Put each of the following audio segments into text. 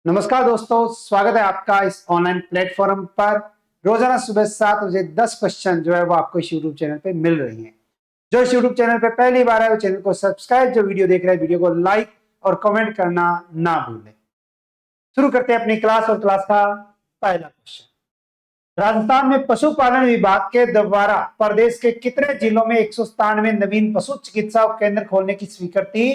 नमस्कार दोस्तों, स्वागत है आपका इस ऑनलाइन प्लेटफॉर्म पर। रोजाना सुबह 7 बजे 10 क्वेश्चन जो है वो आपको इस यूट्यूब चैनल पे मिल रही हैं। जो इस यूट्यूब चैनल पे पहली बार है वो चैनल को सब्सक्राइब, जो वीडियो देख रहे हैं वीडियो को लाइक और कमेंट करना ना भूलें। शुरू करते हैं अपनी क्लास और क्लास का पहला क्वेश्चन। राजस्थान में पशुपालन विभाग के द्वारा प्रदेश के कितने जिलों में 197 नवीन पशु चिकित्सा केंद्र खोलने की स्वीकृति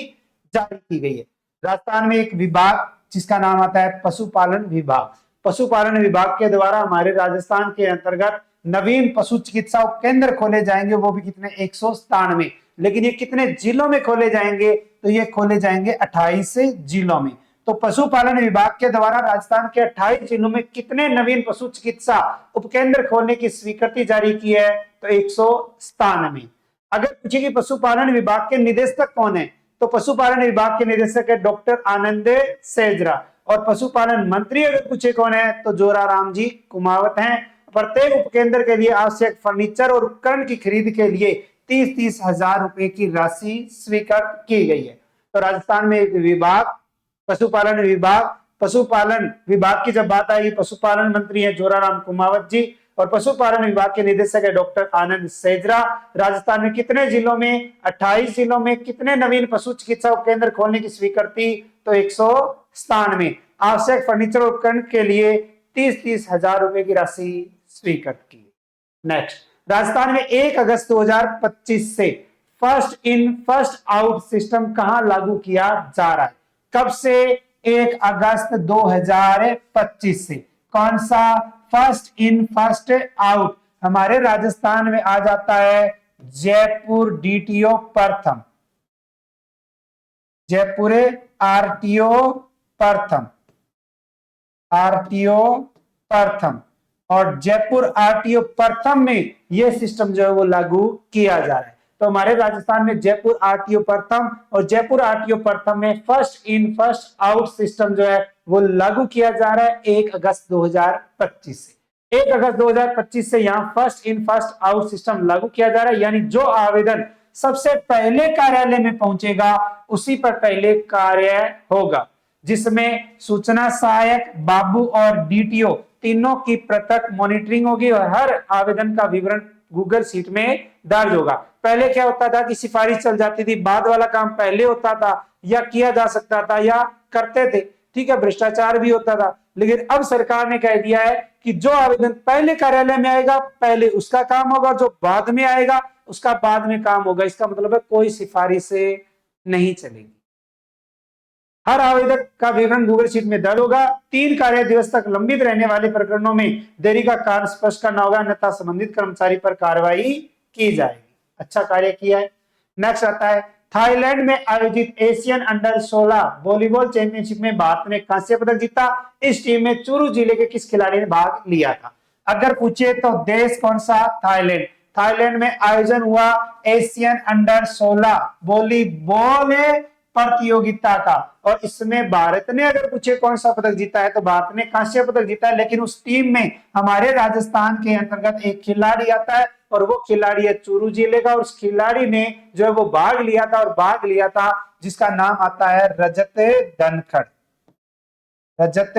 जारी की गई है? राजस्थान में एक विभाग जिसका नाम आता है पशुपालन विभाग। पशुपालन विभाग के द्वारा हमारे राजस्थान के अंतर्गत नवीन पशु चिकित्सा केंद्र खोले जाएंगे, वो भी कितने? 197। लेकिन ये कितने जिलों में खोले जाएंगे? तो ये खोले जाएंगे 28 जिलों में। तो पशुपालन विभाग के द्वारा राजस्थान के 28 जिलों में कितने नवीन पशु चिकित्सा उपकेंद्र खोलने की स्वीकृति जारी की है? तो 197। अगर पूछे कि पशुपालन विभाग के निदेशक कौन है, तो पशुपालन विभाग के निदेशक है डॉक्टर आनंद सेजरा। और पशुपालन मंत्री अगर पूछे कौन है, तो जोराराम जी कुमावत हैं। प्रत्येक उपकेंद्र के लिए आवश्यक फर्नीचर और उपकरण की खरीद के लिए 30-30 हजार रुपए की राशि स्वीकृत की गई है। तो राजस्थान में एक विभाग पशुपालन विभाग की जब बात आएगी, पशुपालन मंत्री है जोराराम कुमावत जी और पशुपालन विभाग के निदेशक है डॉक्टर आनंद सेजरा। राजस्थान में कितने जिलों में? 28 जिलों में कितने नवीन पशु चिकित्सा केंद्र खोलने की स्वीकृति? तो 197। आवश्यक फर्नीचर उपकरण के लिए 30-30 हजार रुपए की राशि स्वीकृत की। नेक्स्ट, राजस्थान में 1 अगस्त 2025 से first in first out system कहां लागू किया जा रहा है? कब से? 1 अगस्त 2025 से। कौन सा? फर्स्ट इन फर्स्ट आउट हमारे राजस्थान में आ जाता है जयपुर डीटीओ प्रथम, जयपुर आरटीओ प्रथम, आरटीओ प्रथम। और जयपुर आरटीओ प्रथम में यह सिस्टम जो है वो लागू किया जा रहा है। तो हमारे राजस्थान में जयपुर आरटीओ प्रथम और जयपुर आरटीओ प्रथम में first in first out system जो है वो लागू किया जा रहा है 1 अगस्त 2025 से। 1 अगस्त 2025 से यहां first in first out system लागू किया जा रहा है, यानी जो आवेदन सबसे पहले कार्यालय में पहुंचेगा उसी पर पहले कार्य होगा, जिसमें सूचना सहायक, बाबू और डीटीओ तीनों की पृथक मॉनिटरिंग होगी और हर आवेदन का विवरण गूगल शीट में दर्ज होगा। पहले क्या होता था कि सिफारिश चल जाती थी, बाद वाला काम पहले होता था या किया जा सकता था या करते थे, ठीक है, भ्रष्टाचार भी होता था। लेकिन अब सरकार ने कह दिया है कि जो आवेदन पहले कार्यालय में आएगा पहले उसका काम होगा, जो बाद में आएगा उसका बाद में काम होगा। इसका मतलब है कोई सिफारिश नहीं चलेगी, हर आवेदक का विवरण गूगल शीट में दर्ज होगा। 3 कार्य दिवस तक लंबित रहने वाले प्रकरणों में देरी का कारण स्पष्ट करना होगा, अन्यथा संबंधित कर्मचारी पर कार्रवाई की जाएगी। अच्छा कार्य किया है। नेक्स्ट आता है, थाईलैंड में आयोजित एशियन अंडर 16 वॉलीबॉल चैंपियनशिप में भारत ने कांस्य पदक जीता। इस टीम में चूरू जिले के किस खिलाड़ी ने भाग लिया था? अगर पूछे तो देश कौन सा? थाईलैंड। थाईलैंड में आयोजन हुआ एशियन अंडर 16 वॉलीबॉल प्रतियोगिता का और इसमें भारत ने, अगर पूछे कौन सा पदक जीता है, तो भारत ने कांस्य पदक जीता है। लेकिन उस टीम में हमारे राजस्थान के अंतर्गत एक खिलाड़ी आता है और वो खिलाड़ी है चूरू जिले का, और उस खिलाड़ी ने जो है वो भाग लिया था जिसका नाम आता है रजत धनखड़। रजत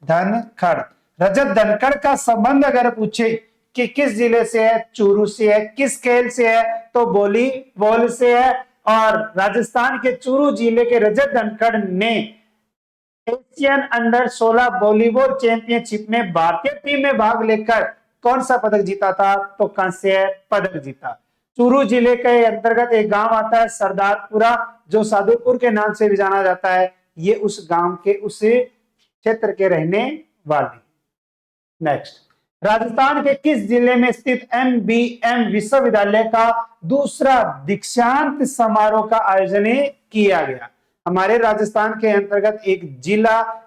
धनखड़। रजत धनखड़ का संबंध अगर पूछे कि किस जिले से है, चूरू से है। किस खेल से है, तो वॉलीबॉल से है। और राजस्थान के चूरू जिले के रजत धनखड़ ने एशियन अंडर 16 वॉलीबॉल चैंपियनशिप में भारतीय टीम में भाग लेकर कौन सा पदक जीता था? तो कांस्य पदक जीता। चूरू जिले के अंतर्गत एक गांव आता है सरदारपुरा, जो साधुपुर के नाम से भी जाना जाता है। ये उस गांव के उस क्षेत्र के रहने वाले। नेक्स्ट, राजस्थान के किस जिले में स्थित MBM विश्वविद्यालय का दूसरा दीक्षांत समारोह का आयोजन किया गया? हमारे राजस्थान के अंतर्गत एक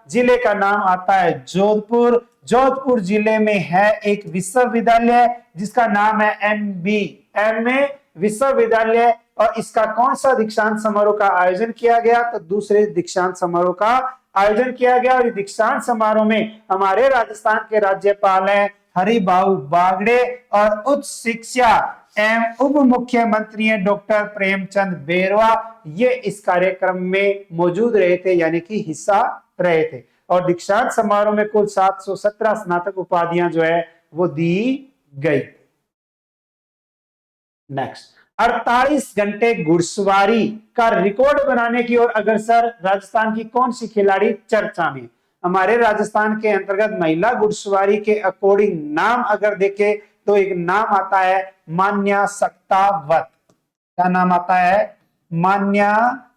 जिले का नाम आता है जोधपुर। जोधपुर जिले में है एक विश्वविद्यालय जिसका नाम है MBM विश्वविद्यालय, और इसका कौन सा दीक्षांत समारोह का आयोजन किया गया? तो दूसरे दीक्षांत समारोह का आयोजन किया गया। और दीक्षांत समारोह में हमारे राजस्थान के राज्यपाल हैं हरिभाऊ बागड़े और उच्च शिक्षा एवं उप मुख्यमंत्री हैं डॉक्टर प्रेमचंद बेरवा। ये इस कार्यक्रम में मौजूद रहे थे, यानी कि हिस्सा रहे थे। और दीक्षांत समारोह में कुल 717 स्नातक उपाधियां जो है वो दी गई। नेक्स्ट, 48 घंटे घुड़सवारी का रिकॉर्ड बनाने की ओर अग्रसर राजस्थान की कौन सी खिलाड़ी चर्चा में? हमारे राजस्थान के अंतर्गत महिला घुड़सवारी के अकॉर्डिंग नाम अगर देखें तो एक नाम आता है मान्या सक्तावत। क्या नाम आता है? मान्या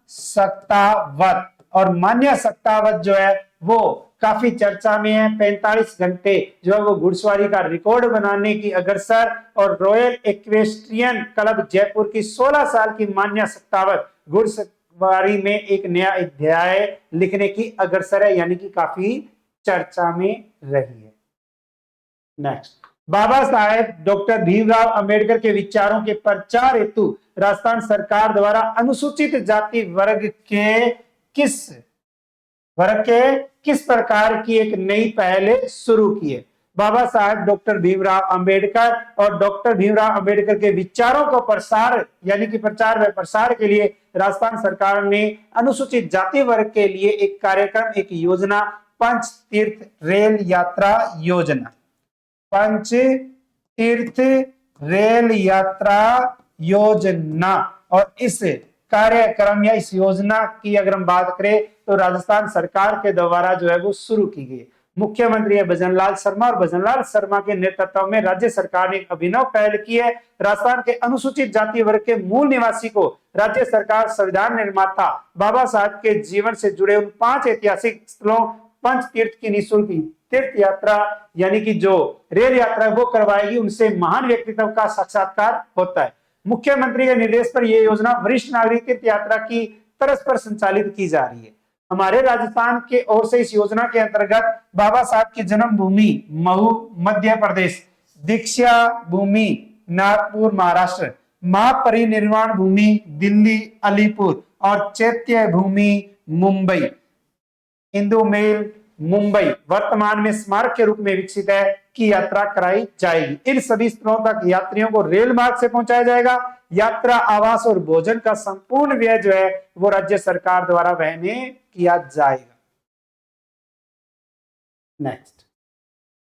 सक्तावत। और मान्या सक्तावत जो है वो काफी चर्चा में है। 45 घंटे जो है वो घुड़सवारी का रिकॉर्ड बनाने की अग्रसर। और रॉयल इक्वेस्ट्रियन क्लब जयपुर की 16 साल की मान्या सक्तावत घुड़सवारी में एक नया अध्याय लिखने की अग्रसर है, यानी कि काफी चर्चा में रही है। नेक्स्ट, बाबा साहेब डॉक्टर भीमराव अंबेडकर के विचारों के प्रचार हेतु राजस्थान सरकार द्वारा अनुसूचित जाति वर्ग के किस प्रकार की एक नई पहल शुरू की है? बाबा साहेब डॉक्टर भीमराव अंबेडकर और डॉक्टर भीमराव अंबेडकर के विचारों को प्रसार यानी कि प्रचार व प्रसार के लिए राजस्थान सरकार ने अनुसूचित जाति वर्ग के लिए एक कार्यक्रम, एक योजना, पंच तीर्थ रेल यात्रा योजना, पंच तीर्थ रेल यात्रा योजना। और इस कार्यक्रम या इस योजना की अगर हम बात करें तो राजस्थान सरकार के द्वारा जो है वो शुरू की गई। मुख्यमंत्री है भजनलाल शर्मा और भजनलाल शर्मा के नेतृत्व में राज्य सरकार ने एक अभिनव पहल की है। राजस्थान के अनुसूचित जाति वर्ग के मूल निवासी को राज्य सरकार संविधान निर्माता बाबा साहब के जीवन से जुड़े उन 5 ऐतिहासिक स्थलों पंच तीर्थ की निःशुल्क तीर्थ यात्रा यानी कि जो रेल यात्रा वो करवाएगी। उनसे महान व्यक्तित्व का साक्षात्कार होता है। मुख्यमंत्री के निर्देश पर यह योजना वरिष्ठ नागरिक तीर्थ यात्रा की तर्ज पर संचालित की जा रही है। हमारे राजस्थान के ओर से इस योजना के अंतर्गत बाबा साहब की जन्मभूमि महू मध्य प्रदेश, दीक्षा भूमि नागपुर महाराष्ट्र, महापरिनिर्वाण भूमि दिल्ली अलीपुर और चैत्य भूमि मुंबई, हिंदू मेल मुंबई वर्तमान में स्मारक के रूप में विकसित है की यात्रा कराई जाएगी। इन सभी स्थलों तक यात्रियों को रेल मार्ग से पहुंचाया जाएगा। यात्रा, आवास और भोजन का संपूर्ण व्यय जो है वो राज्य सरकार द्वारा वहन किया जाएगा। नेक्स्ट,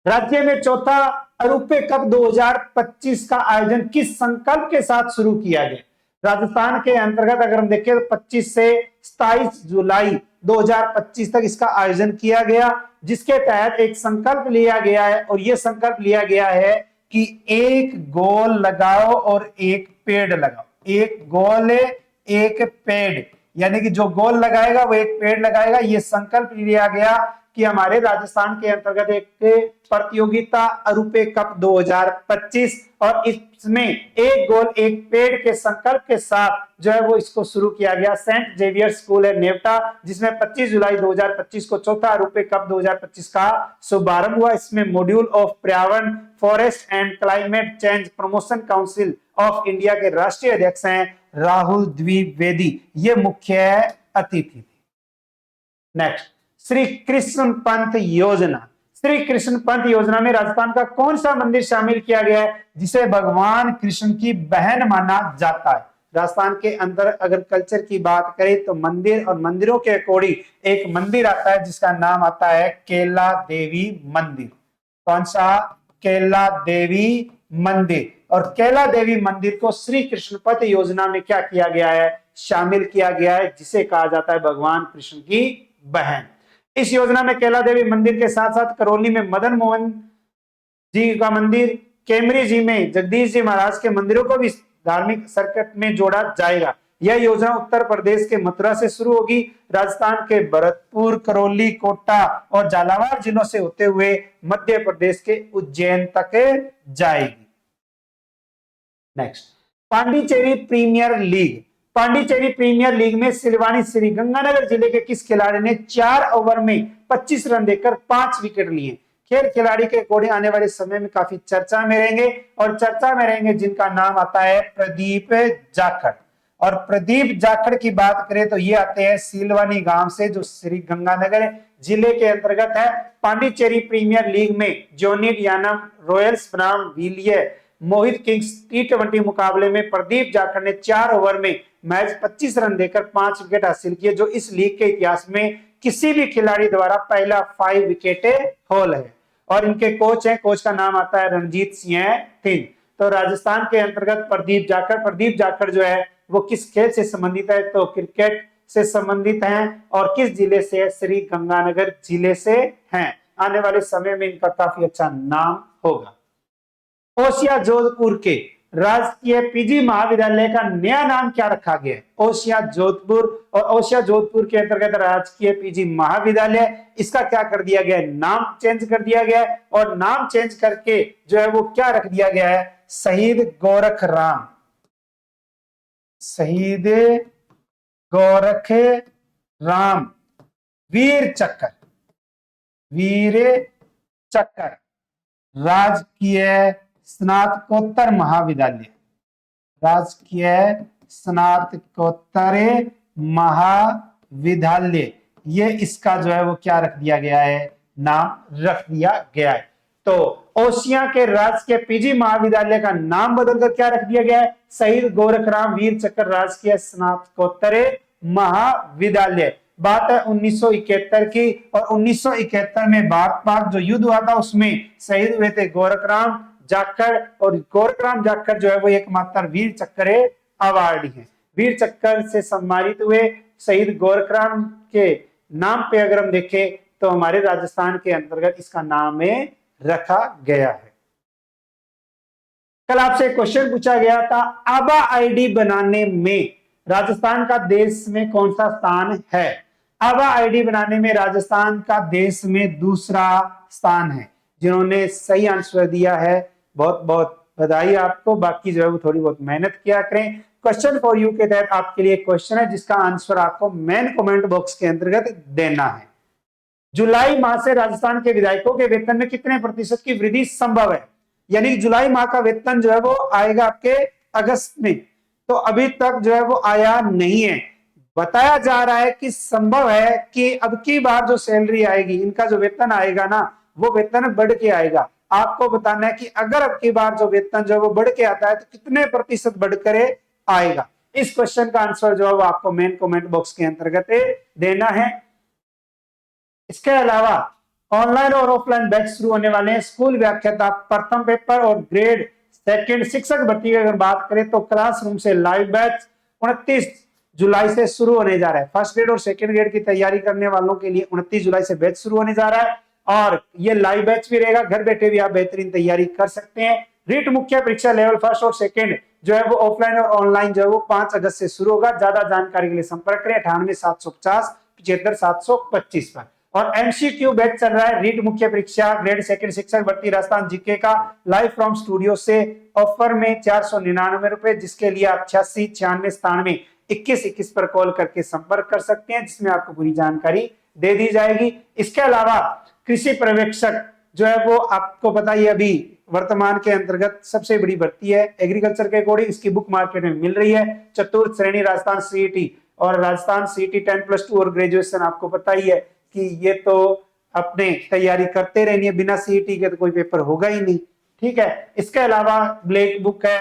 राज्य में चौथा रूपे कप 2025 का आयोजन किस संकल्प के साथ शुरू किया गया? राजस्थान के अंतर्गत अगर हम देखें तो 25 से 27 जुलाई 2025 तक इसका आयोजन किया गया, जिसके तहत एक संकल्प लिया गया है। और यह संकल्प लिया गया है कि एक गोल लगाओ और एक पेड़ लगाओ। एक गोल एक पेड़, यानी कि जो गोल लगाएगा वो एक पेड़ लगाएगा। यह संकल्प लिया गया कि हमारे राजस्थान के अंतर्गत एक प्रतियोगिता रूपे कप 2025 और इसमें एक गोल एक पेड़ के संकल्प के साथ जो है वो इसको शुरू किया गया। सेंट जेवियर स्कूल है नेवटा, जिसमें 25 जुलाई 2025 को चौथा रूपे कप 2025 का शुभारंभ हुआ। इसमें मॉड्यूल ऑफ पर्यावरण, forest and climate change promotion council of India के राष्ट्रीय अध्यक्ष हैं राहुल द्विवेदी, ये मुख्य अतिथि थे। नेक्स्ट, श्री कृष्ण पंथ योजना। श्री कृष्ण पंथ योजना में राजस्थान का कौन सा मंदिर शामिल किया गया है जिसे भगवान कृष्ण की बहन माना जाता है? राजस्थान के अंदर अगर कल्चर की बात करें तो मंदिर और मंदिरों के अकॉर्डिंग एक मंदिर आता है जिसका नाम आता है केला देवी मंदिर। कौन सा? केला देवी मंदिर। और केला देवी मंदिर को श्री कृष्ण पथ योजना में क्या किया गया है? शामिल किया गया है, जिसे कहा जाता है भगवान कृष्ण की बहन। इस योजना में केला देवी मंदिर के साथ साथ करौली में मदन मोहन जी का मंदिर, केमरी जी में जगदीश जी महाराज के मंदिरों को भी धार्मिक सर्किट में जोड़ा जाएगा। यह योजना उत्तर प्रदेश के मथुरा से शुरू होगी, राजस्थान के भरतपुर, करौली, कोटा और झालावाड़ जिलों से होते हुए मध्य प्रदेश के उज्जैन तक जाएगी। Next, Pondicherry premier league. Pondicherry premier league में सिलवानी श्रीगंगानगर जिले के किस खिलाड़ी ने 4 ओवर में 25 रन देकर 5 विकेट लिए? खेल खिलाड़ी के अकॉर्डिंग आने वाले समय में काफी चर्चा में रहेंगे और चर्चा में रहेंगे जिनका नाम आता है प्रदीप जाखड़। और प्रदीप जाखड़ की बात करें तो ये आते हैं सिलवानी गांव से, जो श्रीगंगानगर जिले के अंतर्गत है। पांडिचेरी प्रीमियर लीग में जोनिड यानम, रॉयल्स बनाम विलियर, मोहित किंग्स T20 मुकाबले में प्रदीप जाखड़ ने 4 ओवर में मैच 25 रन देकर 5 विकेट हासिल किए, जो इस लीग के इतिहास में किसी भी खिलाड़ी द्वारा पहला 5 विकेटे हॉल है। और इनके कोच हैं, कोच का नाम आता है रणजीत सिंह। तो राजस्थान के अंतर्गत प्रदीप जाखड़ जो है वो किस खेल से संबंधित है, तो क्रिकेट से संबंधित हैं। और किस जिले से है, श्री गंगानगर जिले से हैं। आने वाले समय में इनका काफी अच्छा नाम होगा। ओसिया जोधपुर के राजकीय पीजी महाविद्यालय का नया नाम क्या रखा गया है, ओसिया जोधपुर। और ओसिया जोधपुर के अंतर्गत राजकीय पीजी महाविद्यालय, इसका क्या कर दिया गया है, नाम चेंज कर दिया गया है। और नाम चेंज करके जो है वो क्या रख दिया गया है, शहीद गोरखराम, शहीद गोरखराम वीर चक्कर राजकीय स्नातकोत्तर महाविद्यालय, राजकीय स्नातकोत्तर महाविद्यालय, ये इसका जो है वो क्या रख दिया गया है, नाम रख दिया गया है। तो ओसिया के राजकीय पीजी महाविद्यालय का नाम बदलकर क्या रख दिया गया है, शहीद गोरखराम वीर चक्र राजकीय स्नातकोत्तर महाविद्यालय। बात है 1971 की, और 1971 में भारत पाक जो युद्ध हुआ था उसमें शहीद हुए थे गोरखराम जाखड़। और गोरखराम जाखड़ जो है वो एकमात्र वीर चक्र अवार्डी है। वीर चक्र से सम्मानित हुए शहीद गोरखराम के नाम पे अगर हम देखें तो हमारे राजस्थान के अंतर्गत इसका नाम रखा गया है। कल आपसे क्वेश्चन पूछा गया था, आबा आईडी बनाने में राजस्थान का देश में कौन सा स्थान है। आबा आईडी बनाने में राजस्थान का देश में दूसरा स्थान है। जिन्होंने सही आंसर दिया है बहुत बहुत बधाई आपको, बाकी जो है वो थोड़ी बहुत मेहनत किया करें। क्वेश्चन फॉर यू के तहत आपके लिए क्वेश्चन है जिसका आंसर आपको मेन कमेंट बॉक्स के अंतर्गत देना है। जुलाई माह से राजस्थान के विधायकों के वेतन में कितने प्रतिशत की वृद्धि संभव है, यानी जुलाई माह का वेतन जो है वो आएगा आपके अगस्त में, तो अभी तक जो है वो आया नहीं है। बताया जा रहा है कि संभव है कि अब की बार जो सैलरी आएगी, इनका जो वेतन आएगा ना, वो वेतन बढ़ के आएगा। आपको बताना है कि अगर अब की बार जो वेतन जो है वो बढ़ के आता है तो कितने प्रतिशत बढ़कर आएगा। इस क्वेश्चन का आंसर जो है वो आपको मेन कमेंट बॉक्स के अंतर्गत देना है। इसके अलावा ऑनलाइन और ऑफलाइन बैच शुरू होने वाले हैं। स्कूल व्याख्याता प्रथम पेपर और ग्रेड सेकंड शिक्षक भर्ती की अगर बात करें तो क्लासरूम से लाइव बैच 29 जुलाई से शुरू होने जा रहा है। फर्स्ट ग्रेड और सेकंड ग्रेड की तैयारी करने वालों के लिए 29 जुलाई से बैच शुरू होने जा रहा है, और ये लाइव बैच भी रहेगा। घर बैठे भी आप बेहतरीन तैयारी कर सकते हैं। रीट मुख्य परीक्षा लेवल फर्स्ट और सेकंड जो है वो ऑफलाइन और ऑनलाइन जो है वो 5 अगस्त से शुरू होगा। ज्यादा जानकारी के लिए संपर्क करें 98 750 75 725 पर। और एमसीक्यू बैच चल रहा है। रीट मुख्य परीक्षा ग्रेड सेकंड शिक्षक भर्ती राजस्थान जीके का लाइव फ्रॉम स्टूडियो से ऑफर में 499 रुपए, जिसके लिए आप 86 96 97 21 21 पर कॉल करके संपर्क कर सकते हैं, जिसमें आपको पूरी जानकारी दे दी जाएगी। इसके अलावा कृषि पर्यवेक्षक जो है वो आपको पता ही अभी वर्तमान के अंतर्गत सबसे बड़ी भर्ती है एग्रीकल्चर के अकॉर्डिंग। इसकी बुक मार्केट में मिल रही है। चतुर्थ श्रेणी राजस्थान सीईटी और राजस्थान सीईटी 10+2 और ग्रेजुएशन, आपको पता ही है कि ये तो अपने तैयारी करते रहनी है, बिना सीईटी के तो कोई पेपर होगा ही नहीं। ठीक है। इसके अलावा ब्लैक बुक है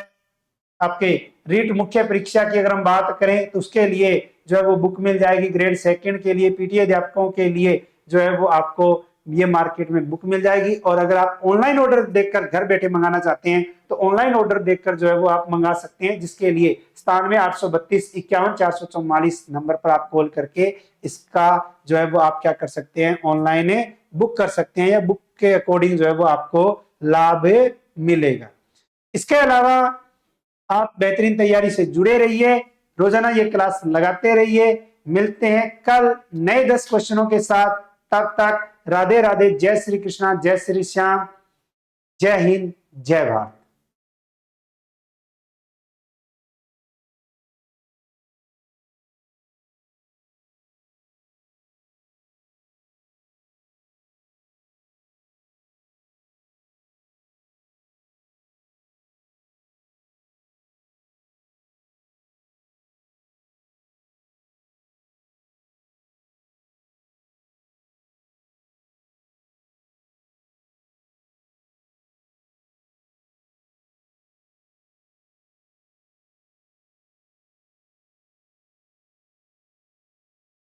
आपके रीट मुख्य परीक्षा की अगर हम बात करें तो उसके लिए जो है वो बुक मिल जाएगी। ग्रेड सेकंड के लिए पीटीए अध्यापकों के लिए जो है वो आपको ये मार्केट में बुक मिल जाएगी। और अगर आप ऑनलाइन ऑर्डर देखकर घर बैठे मंगाना चाहते हैं तो ऑनलाइन ऑर्डर देखकर जो है वो आप मंगा सकते हैं, जिसके लिए 97 832 51 444 नंबर पर आप कॉल करके इसका जो है वो आप क्या कर सकते हैं, ऑनलाइन बुक कर सकते हैं, या बुक के अकॉर्डिंग जो है वो आपको लाभ मिलेगा। इसके अलावा आप बेहतरीन तैयारी से जुड़े रहिए, रोजाना ये क्लास लगाते रहिए। मिलते हैं कल नए 10 क्वेश्चनों के साथ। तब तक राधे राधे, जय श्री कृष्णा, जय श्री श्याम, जय हिंद, जय भारत।